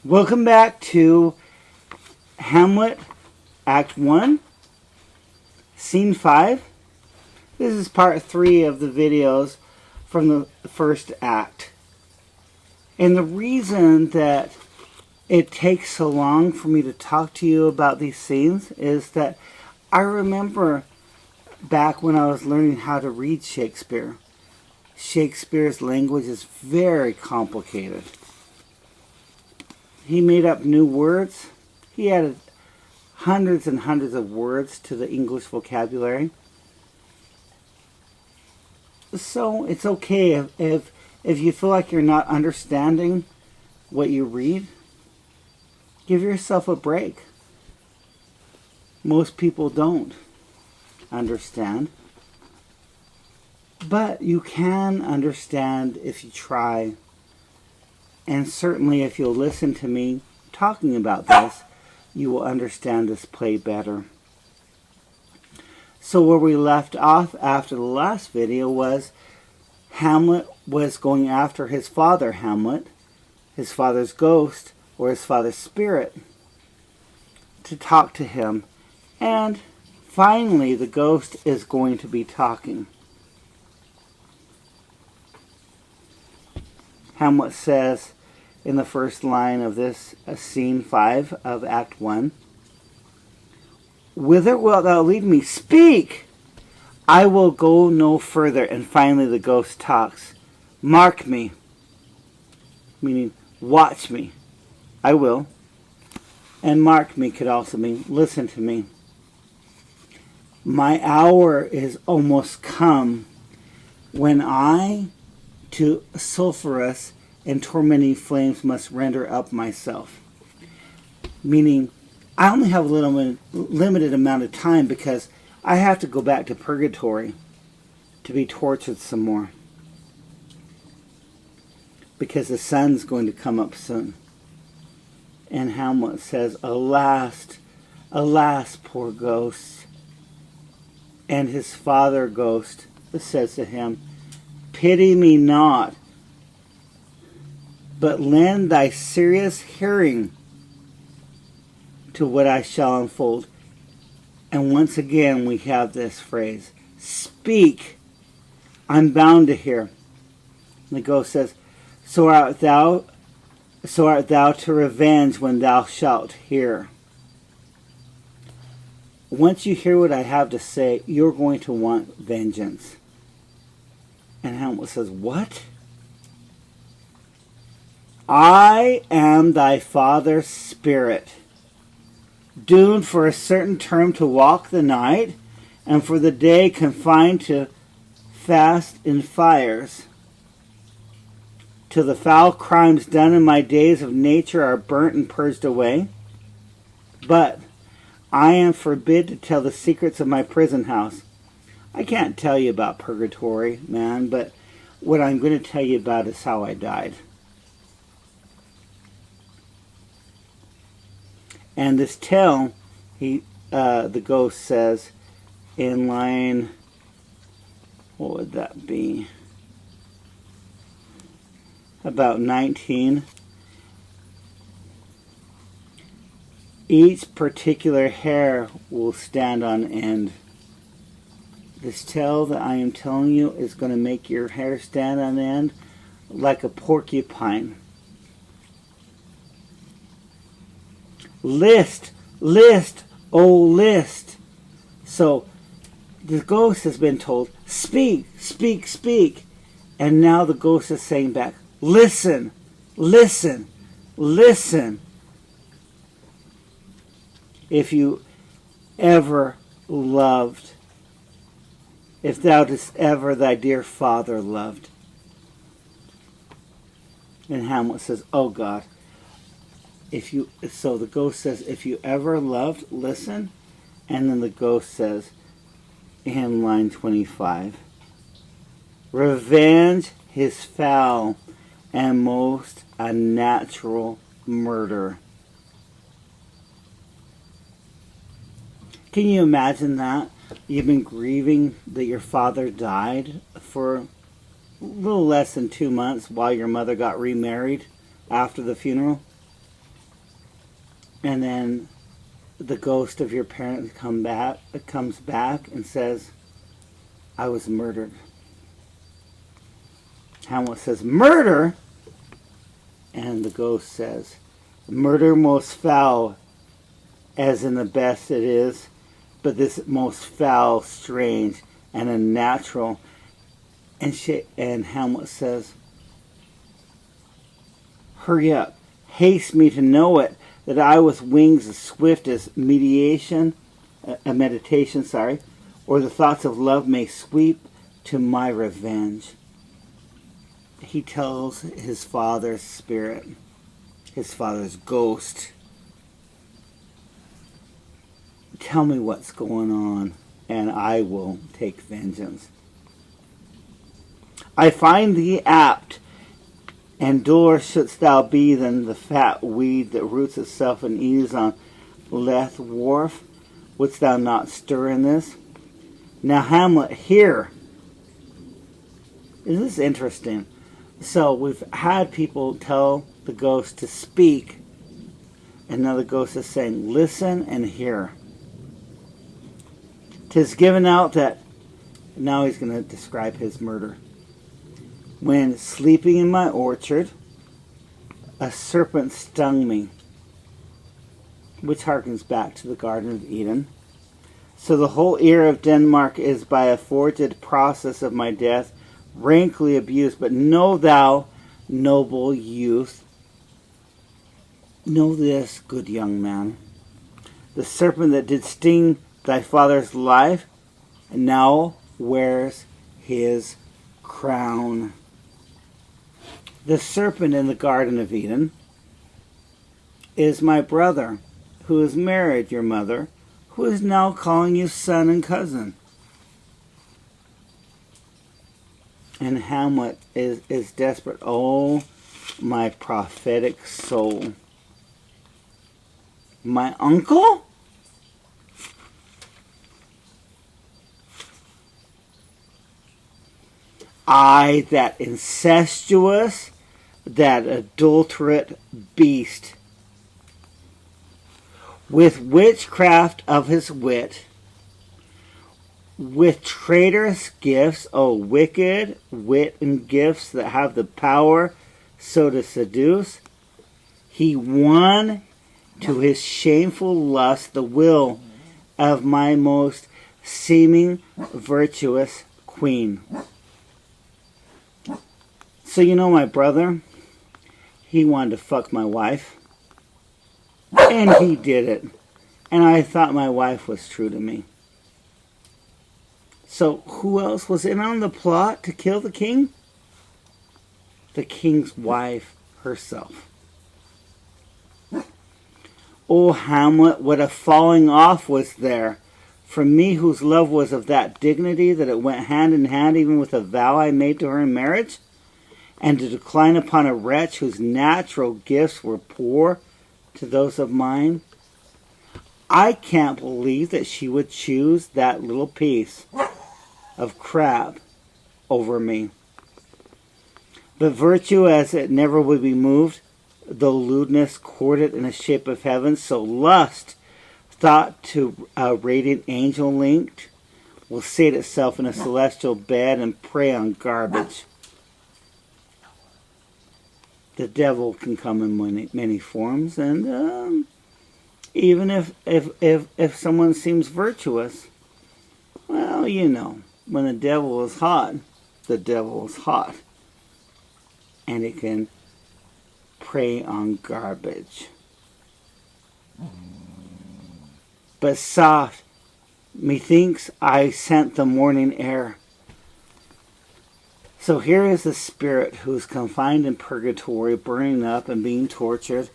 Welcome back to Hamlet, Act 1, Scene 5. This is part 3 of the videos from the first act. And the reason that it takes so long for me to talk to you about these scenes is that I remember back when I was learning how to read Shakespeare. Shakespeare's language is very complicated. He made up new words. He added hundreds and hundreds of words to the English vocabulary. So it's okay if you feel like you're not understanding what you read. Give yourself a break. Most people don't understand. But you can understand if you try. And certainly if you'll listen to me talking about this, you will understand this play better. So where we left off after the last video was Hamlet was going after his father, Hamlet, his father's ghost, or his father's spirit, to talk to him. And finally the ghost is going to be talking. Hamlet says in the first line of this scene 5 of Act 1, "Whither wilt thou lead me? Speak! I will go no further." And finally the ghost talks. "Mark me," meaning watch me. I will. And mark me could also mean listen to me. "My hour is almost come when I to sulphurous and tormenting flames must render up myself." Meaning, I only have a limited amount of time because I have to go back to purgatory to be tortured some more. Because the sun's going to come up soon. And Hamlet says, "Alas, alas, poor ghost." And his father ghost says to him, "Pity me not, but lend thy serious hearing to what I shall unfold." And once again we have this phrase, "Speak, I'm bound to hear." And the ghost says, so art thou to revenge when thou shalt hear." Once you hear what I have to say, you're going to want vengeance. And Hamlet says, "What? I am thy father's spirit, doomed for a certain term to walk the night, and for the day confined to fast in fires, till the foul crimes done in my days of nature are burnt and purged away. But I am forbid to tell the secrets of my prison house." I can't tell you about purgatory, man, but what I'm going to tell you about is how I died. And this tale, the ghost says in line, what would that be? About 19. "Each particular hair will stand on end." This tale that I am telling you is going to make your hair stand on end like a porcupine. "List, list, oh list." So the ghost has been told, "Speak, speak, speak." And now the ghost is saying back, "Listen, listen, listen. If you ever loved, if thou didst ever thy dear father loved." And Hamlet says, "Oh God." So the ghost says, "If you ever loved, listen." And then the ghost says in line 25, "Revenge his foul and most unnatural murder." Can you imagine that? You've been grieving that your father died for a little less than 2 months while your mother got remarried after the funeral. And then the ghost of your parents comes back and says, I was murdered. Hamlet says, murder? And the ghost says, murder most foul, as in the best it is, but this most foul, strange, and unnatural. And Hamlet says, hurry up, haste me to know it, that I with wings as swift as meditation, or the thoughts of love may sweep to my revenge. He tells his father's spirit, his father's ghost, tell me what's going on, and I will take vengeance. I find thee apt, and duller shouldst thou be than the fat weed that roots itself and eaves on Lethe wharf. Wouldst thou not stir in this? Now, Hamlet, here. Isn't this interesting? So we've had people tell the ghost to speak, and now the ghost is saying, listen and hear. 'Tis given out that, now he's going to describe his murder. When sleeping in my orchard, a serpent stung me, which harkens back to the Garden of Eden. So the whole ear of Denmark is by a forged process of my death, rankly abused. But know thou, noble youth, know this, good young man, the serpent that did sting thy father's life now wears his crown. The serpent in the Garden of Eden is my brother, who has married your mother, who is now calling you son and cousin. And Hamlet is desperate. Oh, my prophetic soul. My uncle? I, that incestuous, that adulterate beast, with witchcraft of his wit, with traitorous gifts, O wicked wit and gifts that have the power so to seduce, he won to his shameful lust the will of my most seeming virtuous queen. So you know my brother, he wanted to fuck my wife, and he did it, and I thought my wife was true to me. So who else was in on the plot to kill the king? The king's wife herself. Oh, Hamlet, what a falling off was there from me, whose love was of that dignity that it went hand in hand even with a vow I made to her in marriage, and to decline upon a wretch whose natural gifts were poor to those of mine. I can't believe that she would choose that little piece of crap over me. But virtue, as it never would be moved, though lewdness courted in the shape of heaven, so lust, thought to a radiant angel linked, will sate itself in a celestial bed and prey on garbage. The devil can come in many forms, and even if someone seems virtuous, well, you know, when the devil is hot, the devil is hot, and it can prey on garbage. But soft, methinks I scent the morning air. So here is the spirit who's confined in purgatory, burning up and being tortured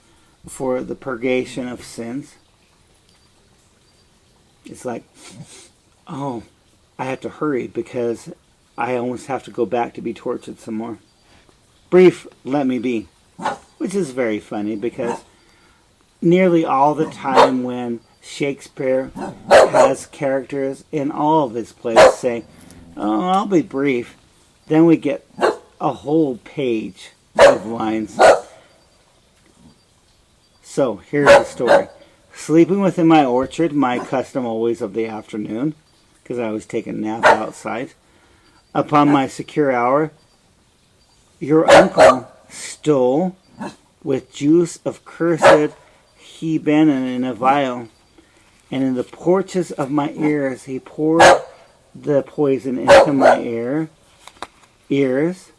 for the purgation of sins. It's like, oh, I have to hurry because I almost have to go back to be tortured some more. Brief, let me be. Which is very funny because nearly all the time when Shakespeare has characters in all of his plays say, oh, I'll be brief, then we get a whole page of lines. So here's the story. sleeping within my orchard, my custom always of the afternoon, because I always take a nap outside. Upon my secure hour, your uncle stole, with juice of cursed Hebron in a vial, and in the porches of my ears he poured the poison into my ears,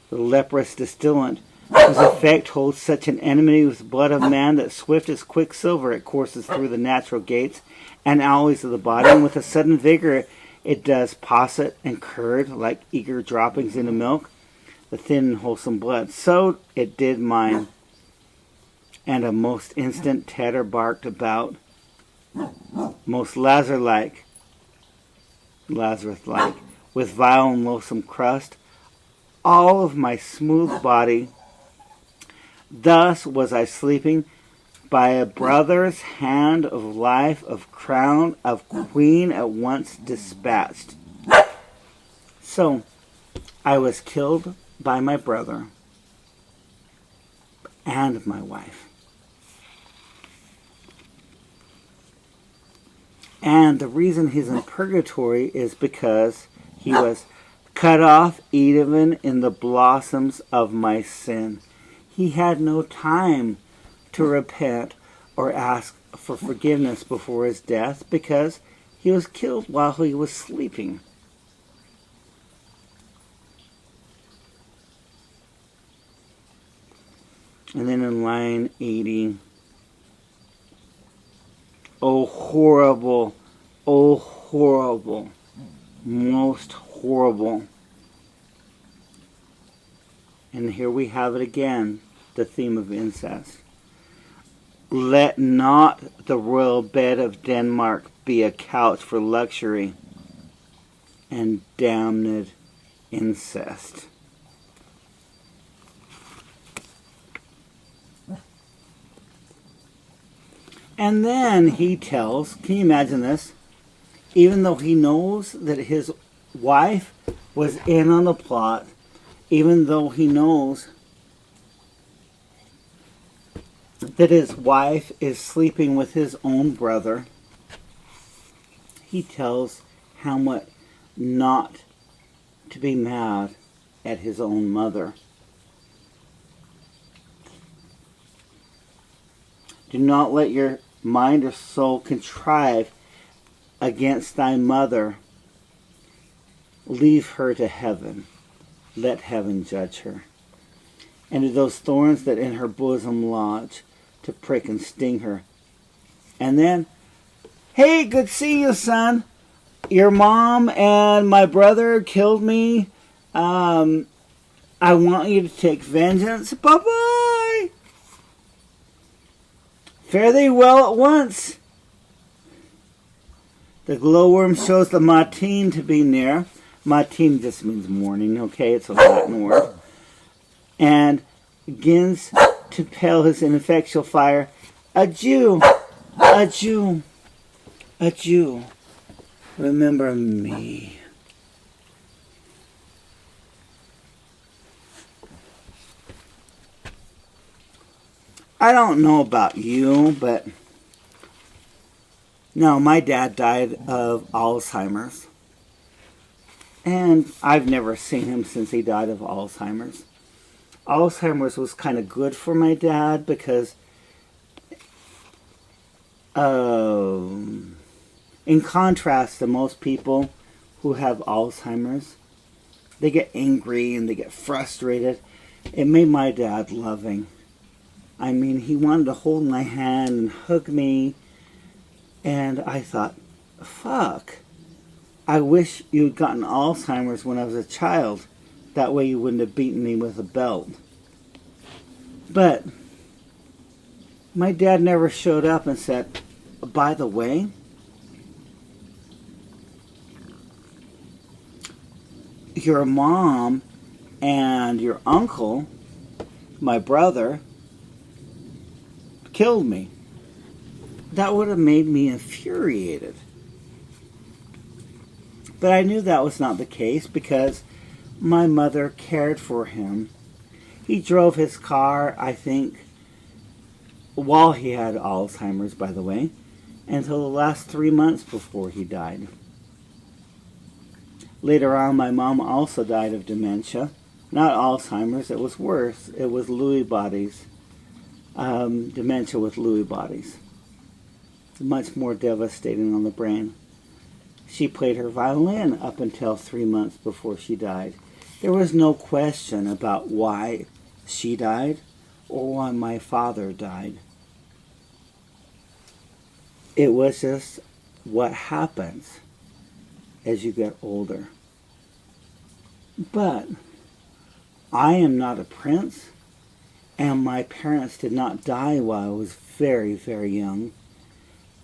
the leprous distillant, whose effect holds such an enmity with the blood of man that swift as quicksilver it courses through the natural gates and alleys of the body, and with a sudden vigor it does posset and curd like eager droppings into milk, the thin and wholesome blood. So it did mine, and a most instant terror barked about, most Lazarus-like, with vile and loathsome crust, all of my smooth body. Thus was I sleeping, by a brother's hand of life, of crown, of queen at once dispatched. So I was killed by my brother and my wife. And the reason he's in purgatory is because he was cut off even in the blossoms of my sin. He had no time to repent or ask for forgiveness before his death because he was killed while he was sleeping. And then in line 80, oh horrible, most horrible. And here we have it again, the theme of incest. Let not the royal bed of Denmark be a couch for luxury and damned incest. And then he tells, can you imagine this? Even though he knows that his wife was in on the plot, even though he knows that his wife is sleeping with his own brother, he tells Hamlet not to be mad at his own mother. Do not let your mind or soul contrive against thy mother. Leave her to heaven. Let heaven judge her. And to those thorns that in her bosom lodge, to prick and sting her. And then, hey, good seeing you, son. Your mom and my brother killed me. I want you to take vengeance. Bye-bye. Fare thee well at once. The glowworm shows the matin to be near. Matin just means morning, okay? It's a Latin word. And begins to pale his ineffectual fire. Adieu, adieu, adieu. Remember me. I don't know about you, but no, my dad died of Alzheimer's. And I've never seen him since he died of Alzheimer's. Alzheimer's was kind of good for my dad because in contrast to most people who have Alzheimer's, they get angry and they get frustrated. It made my dad loving. I mean, he wanted to hold my hand and hug me. And I thought, fuck. I wish you'd gotten Alzheimer's when I was a child. That way you wouldn't have beaten me with a belt. But my dad never showed up and said, by the way, your mom and your uncle, my brother, killed me. That would have made me infuriated. But I knew that was not the case because my mother cared for him. He drove his car, I think, while he had Alzheimer's, by the way, until the last 3 months before he died. Later on, my mom also died of dementia. Not Alzheimer's, it was worse. It was Lewy bodies. Dementia with Lewy bodies. It's much more devastating on the brain. She played her violin up until 3 months before she died. There was no question about why she died or why my father died. It was just what happens as you get older. But I am not a prince, and my parents did not die while I was very, very young,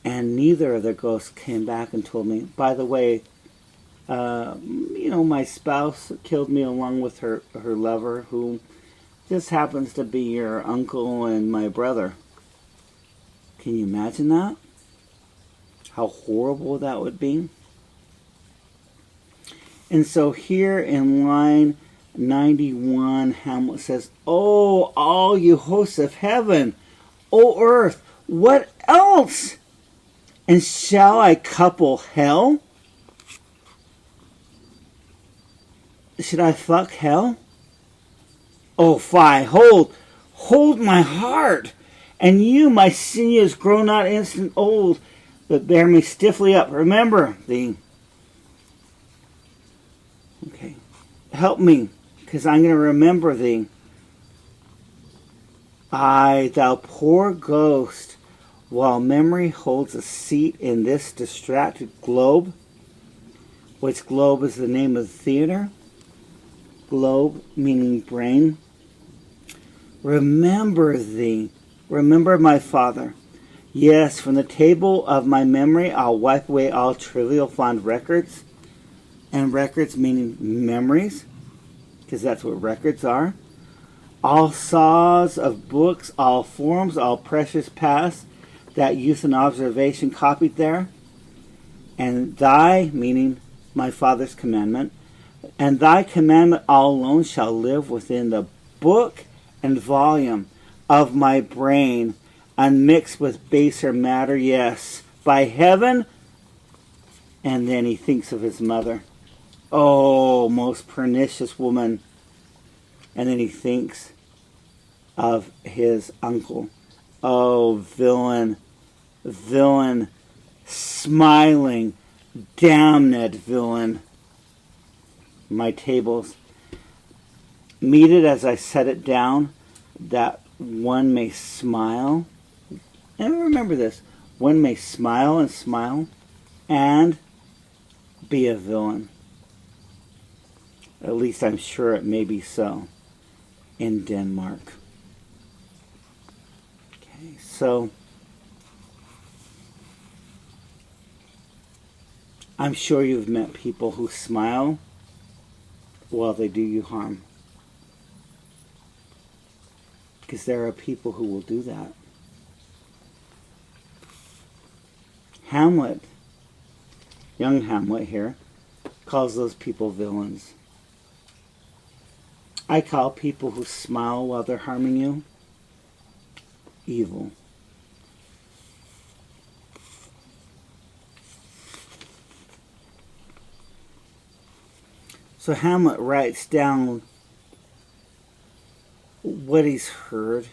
and neither of their ghosts came back and told me, by the way, my spouse killed me along with her lover, who just happens to be your uncle and my brother. Can you imagine that? How horrible that would be? And so here in line 91, Hamlet says, "Oh, all you hosts of heaven, O earth, what else? And shall I couple hell? Should I fuck hell? Oh, fie, hold my heart, and you, my sinews, grow not instant old, but bear me stiffly up. Remember thee." Okay, help me, because I'm going to remember thee. Aye, thou poor ghost, while memory holds a seat in this distracted globe, which globe is the name of the theater, globe meaning brain. Remember thee, remember my father. Yes, from the table of my memory I'll wipe away all trivial fond records, and records meaning memories, because that's what records are. All saws of books, all forms, all precious past, that youth and observation copied there. And thy, meaning my father's commandment, and thy commandment all alone shall live within the book and volume of my brain, unmixed with baser matter, yes, by heaven. And then he thinks of his mother. Oh, most pernicious woman. And then he thinks of his uncle. Oh, villain, smiling, damned villain. My tables, meet it as I set it down, that one may smile. And remember this, one may smile and be a villain. At least I'm sure it may be so in Denmark. Okay, so I'm sure you've met people who smile while they do you harm. Because there are people who will do that. Hamlet, young Hamlet here, calls those people villains. I call people who smile while they're harming you evil. So Hamlet writes down what he's heard,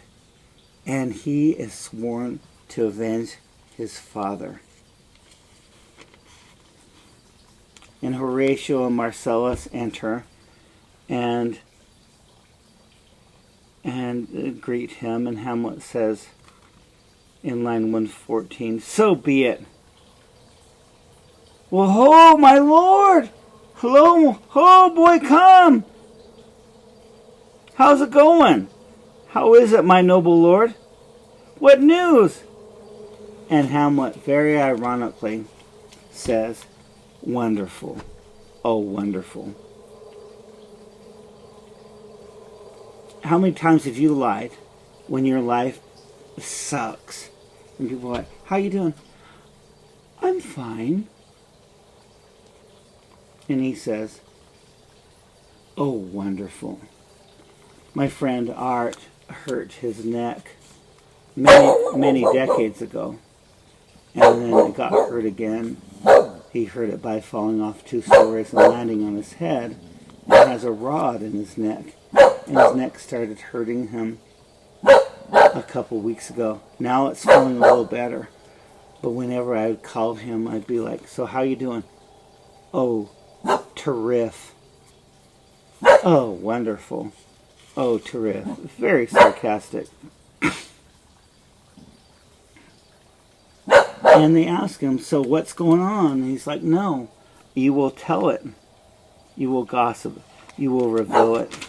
and he is sworn to avenge his father. And Horatio and Marcellus enter and greet him, and Hamlet says in line 114, "So be it." "Well, ho, my lord! Hello, ho, boy, come! How's it going? How is it, my noble lord? What news?" And Hamlet, very ironically, says, "Wonderful, oh, wonderful." How many times have you lied when your life sucks? And people are like, "How you doing?" "I'm fine." And he says, "Oh, wonderful." My friend Art hurt his neck many decades ago. And then it got hurt again. He hurt it by falling off 2 stories and landing on his head. And has a rod in his neck. And his neck started hurting him a couple weeks ago. Now it's feeling a little better. But whenever I would call him, I'd be like, so how you doing? Oh, terrific. Oh, wonderful. Oh, terrific. Very sarcastic. And they ask him, so what's going on? And he's like, no, you will tell it. You will gossip. You will reveal it.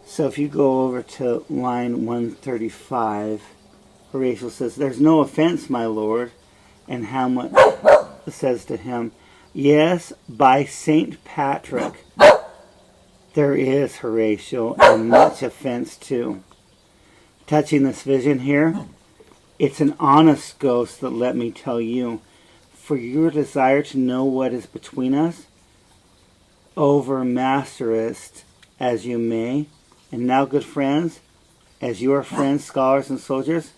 So if you go over to line 135, Horatio says, there's no offense, my lord. And Hamlet says to him, yes, by St. Patrick, there is, Horatio, and much offense too. Touching this vision here, it's an honest ghost that let me tell you, for your desire to know what is between us, overmasterest as you may. And now, good friends, as you are friends, scholars, and soldiers,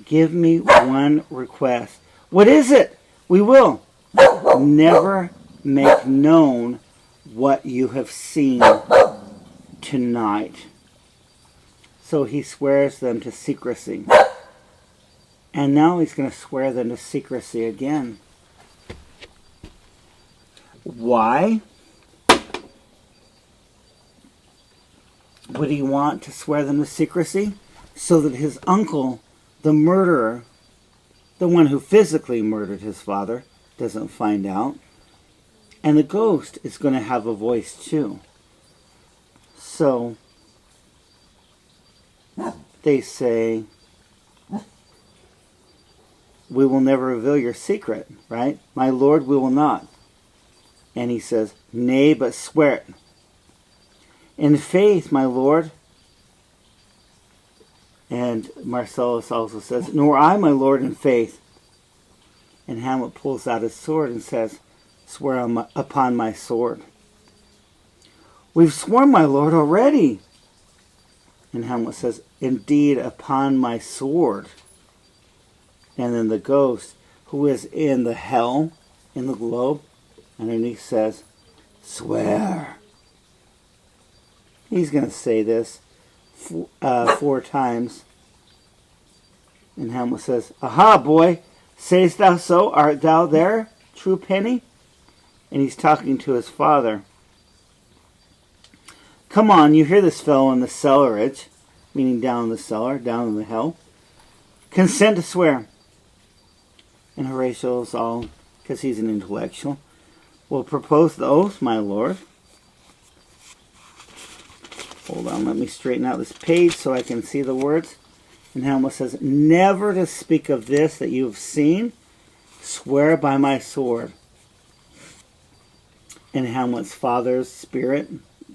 give me one request. What is it? We will. Never make known what you have seen tonight. So he swears them to secrecy. And now he's going to swear them to secrecy again. Why would he want to swear them to secrecy? So that his uncle, the murderer, the one who physically murdered his father, doesn't find out. And the ghost is going to have a voice too. So they say, we will never reveal your secret, right? My lord, we will not. And he says, nay, but swear it. In faith, my lord. And Marcellus also says, nor I, my lord, in faith. And Hamlet pulls out his sword and says, swear upon my sword. We've sworn, my lord, already. And Hamlet says, indeed, upon my sword. And then the ghost, who is in the hell, in the globe, underneath says, swear. He's going to say this 4 times. And Hamlet says, aha, boy, sayest thou so? Art thou there, true penny? And he's talking to his father. Come on, you hear this fellow in the cellarage, meaning down in the cellar, down in the hell. Consent to swear. And Horatio's all, because he's an intellectual, will propose the oath, my lord. Hold on, let me straighten out this page so I can see the words. And Hamlet says, never to speak of this that you have seen, swear by my sword. And Hamlet's father's spirit,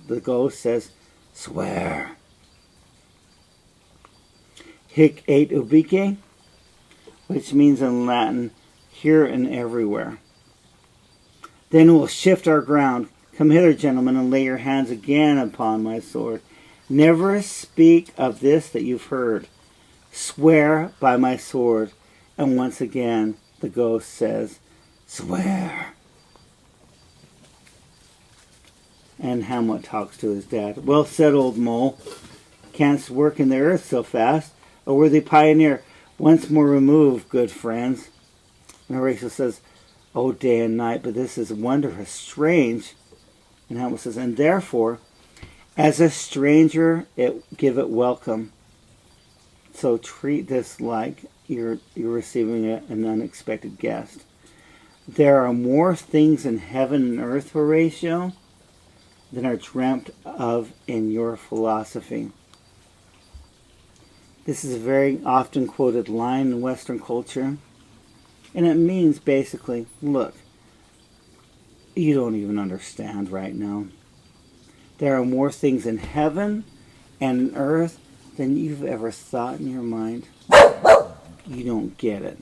the ghost, says, swear. Hic et ubique, which means in Latin, here and everywhere. Then we'll shift our ground. Come hither, gentlemen, and lay your hands again upon my sword. Never speak of this that you've heard. Swear by my sword. And once again, the ghost says, swear. And Hamlet talks to his dad. Well said, old mole. Canst work in the earth so fast. A worthy pioneer, once more removed, good friends. And Horatio says, oh, day and night, but this is wondrous strange. And Hamlet says, and therefore, as a stranger, give it welcome. So treat this like you're receiving an unexpected guest. There are more things in heaven and earth, Horatio, than are dreamt of in your philosophy. This is a very often quoted line in Western culture. And it means basically, look, you don't even understand right now. There are more things in heaven and in earth than you've ever thought in your mind. you don't get it.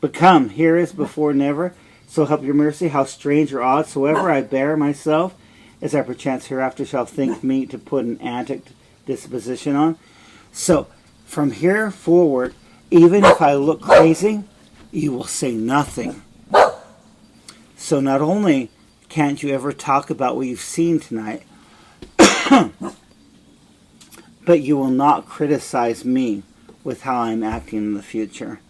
But come, here is before never, so help your mercy, how strange or odd soever I bear myself, as I perchance hereafter shall think meet to put an antic disposition on. So, from here forward, even if I look crazy, you will say nothing. So not only can't you ever talk about what you've seen tonight, but you will not criticize me with how I'm acting in the future.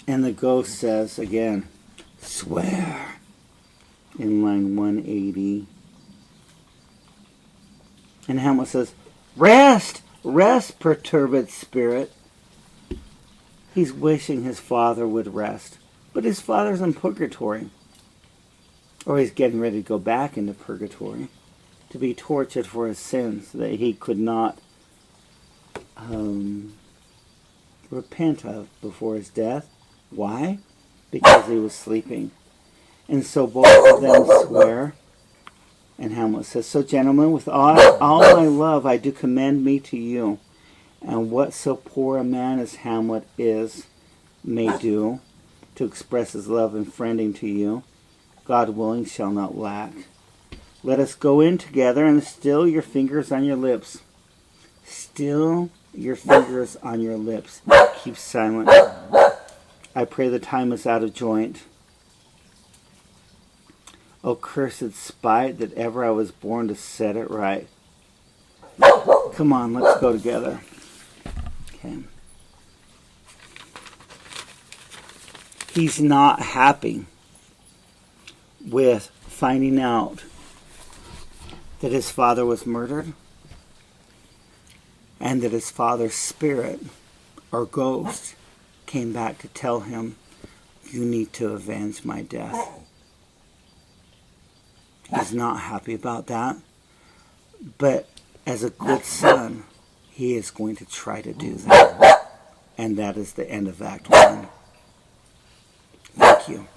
And the ghost says again, swear, in line 180. And Hamlet says, rest, rest, perturbed spirit. He's wishing his father would rest. But his father's in purgatory. Or he's getting ready to go back into purgatory to be tortured for his sins that he could not repent of before his death. Why? Because he was sleeping. And so both of them swear. And Hamlet says, so gentlemen, with all my love I do commend me to you. And what so poor a man as Hamlet is may do to express his love and friending to you, God willing shall not lack. Let us go in together and still your fingers on your lips. Still your fingers on your lips. Keep silent. I pray the time is out of joint. O cursed spite that ever I was born to set it right. Come on, let's go together. Okay. He's not happy with finding out that his father was murdered and that his father's spirit or ghost came back to tell him, you need to avenge my death. He's not happy about that, but as a good son, he is going to try to do that. And that is the end of Act 1. Thank you.